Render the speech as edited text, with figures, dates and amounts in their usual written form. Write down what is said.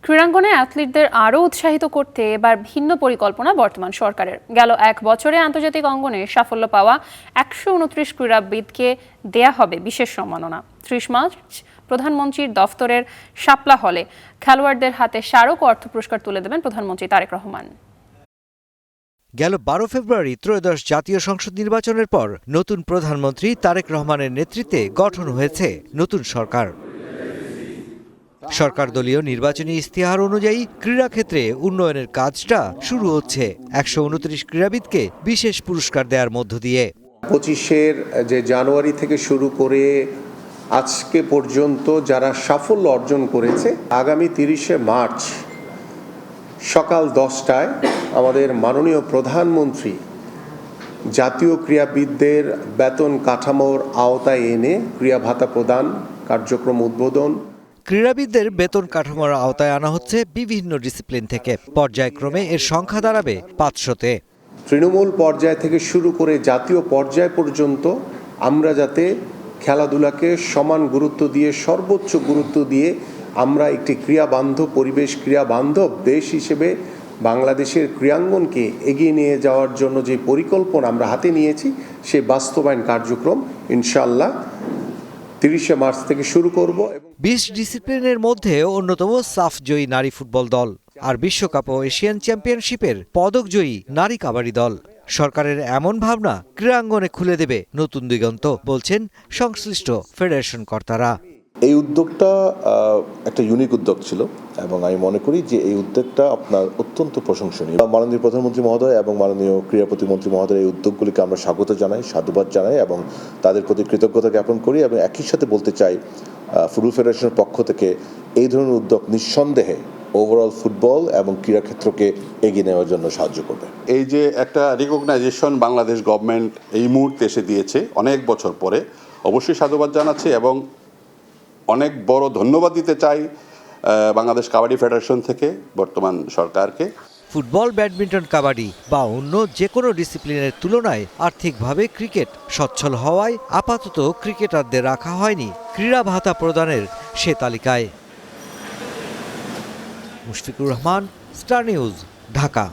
ক্রীড়াঙ্গনে অ্যাথলিটদের আরও উৎসাহিত করতে এবার ভিন্ন পরিকল্পনা বর্তমান সরকারের। গেল এক বছরে আন্তর্জাতিক অঙ্গনে সাফল্য পাওয়া 129 ক্রীড়াবিদকে দেয়া হবে বিশেষ সম্মাননা। 30 মার্চ প্রধানমন্ত্রীর দফতরের শাপলা হলে খেলোয়াড়দের হাতে স্মারক ও অর্থ পুরস্কার তুলে দেবেন প্রধানমন্ত্রী তারেক রহমান। গেল 12 ফেব্রুয়ারি ত্রয়োদশ জাতীয় সংসদ নির্বাচনের পর নতুন প্রধানমন্ত্রী তারেক রহমানের নেতৃত্বে গঠন হয়েছে নতুন সরকার। সরকার দলীয় নির্বাচনী ইস্তেহার অনুযায়ী ক্রীড়াক্ষেত্রে উন্নয়নের কাজটা শুরু হচ্ছে 129 ক্রীড়াবিদকে বিশেষ পুরস্কার দেওয়ার মধ্য দিয়ে। 25 যে জানুয়ারি থেকে শুরু করে আজকে পর্যন্ত যারা সাফল্য অর্জন করেছে, আগামী 30 মার্চ সকাল 10টায় আমাদের মাননীয় প্রধানমন্ত্রী জাতীয় ক্রীড়াবিদদের বেতন কাঠামোর আওতায় এনে ক্রীড়া ভাতা প্রদান কার্যক্রম উদ্বোধন। ক্রীড়াবিদদের বেতন কাঠামোর আওতায় আনা হচ্ছে বিভিন্ন ডিসিপ্লিন থেকে। পর্যায়ক্রমে এর সংখ্যা দাঁড়াবে 500-তে। তৃণমূল পর্যায় থেকে শুরু করে জাতীয় পর্যায় পর্যন্ত আমরা যাতে খেলাধুলাকে সমান গুরুত্ব দিয়ে, সর্বোচ্চ গুরুত্ব দিয়ে আমরা একটি ক্রীড়া বান্ধব পরিবেশ, ক্রীড়া বান্ধব দেশ হিসেবে বাংলাদেশের ক্রীড়াঙ্গনকে এগিয়ে নিয়ে যাওয়ার জন্য যে পরিকল্পনা আমরা হাতে নিয়েছি, সে বাস্তবায়ন কার্যক্রম ইনশাআল্লাহ 30 মার্চ থেকে শুরু করব। 20 ডিসিপ্লিনের মধ্যে অন্যতম সাফ জয়ী নারী ফুটবল দল আর বিশ্বকাপ ও এশিয়ান চ্যাম্পিয়নশিপের পদকজয়ী নারী কাবাডি দল। সরকারের এমন ভাবনা ক্রীড়াঙ্গনে খুলে দেবে নতুন দিগন্ত, বলছেন সংশ্লিষ্ট ফেডারেশন কর্তারা। এই উদ্যোগটা একটা ইউনিক উদ্যোগ ছিল এবং আমি মনে করি যে এই উদ্যোগটা আপনার অত্যন্ত প্রশংসনীয়। মাননীয় প্রধানমন্ত্রী মহোদয় এবং মাননীয় ক্রীড়া প্রতিমন্ত্রী মহোদয় এই উদ্যোগগুলিকে আমরা স্বাগত জানাই, সাধুবাদ জানাই এবং তাদের প্রতি কৃতজ্ঞতা জ্ঞাপন করি। এবং একই সাথে বলতে চাই, ফুটবল ফেডারেশনের পক্ষ থেকে এই ধরনের উদ্যোগ নিঃসন্দেহে ওভারঅল ফুটবল এবং ক্রীড়া ক্ষেত্রকে এগিয়ে নেওয়ার জন্য সাহায্য করবে। এই যে একটা রিকগনাইজেশন বাংলাদেশ গভর্নমেন্ট এই মুহূর্তে এসে দিয়েছে অনেক বছর পরে, অবশ্যই সাধুবাদ জানাচ্ছি এবং অনেক বড় ধন্যবাদ দিতে চাই বাংলাদেশ কাবাডি ফেডারেশন থেকে বর্তমান সরকারকে। ফুটবল, ব্যাডমিন্টন, কাবাডি বা অন্য যে কোনো ডিসিপ্লিনের তুলনায় আর্থিকভাবে ক্রিকেট সচ্ছল হওয়ায় আপাতত ক্রিকেটারদের রাখা হয়নি ক্রীড়া ভাতা প্রদানের সে তালিকায়। Mushfiqur Rahman, star news, Dhaka.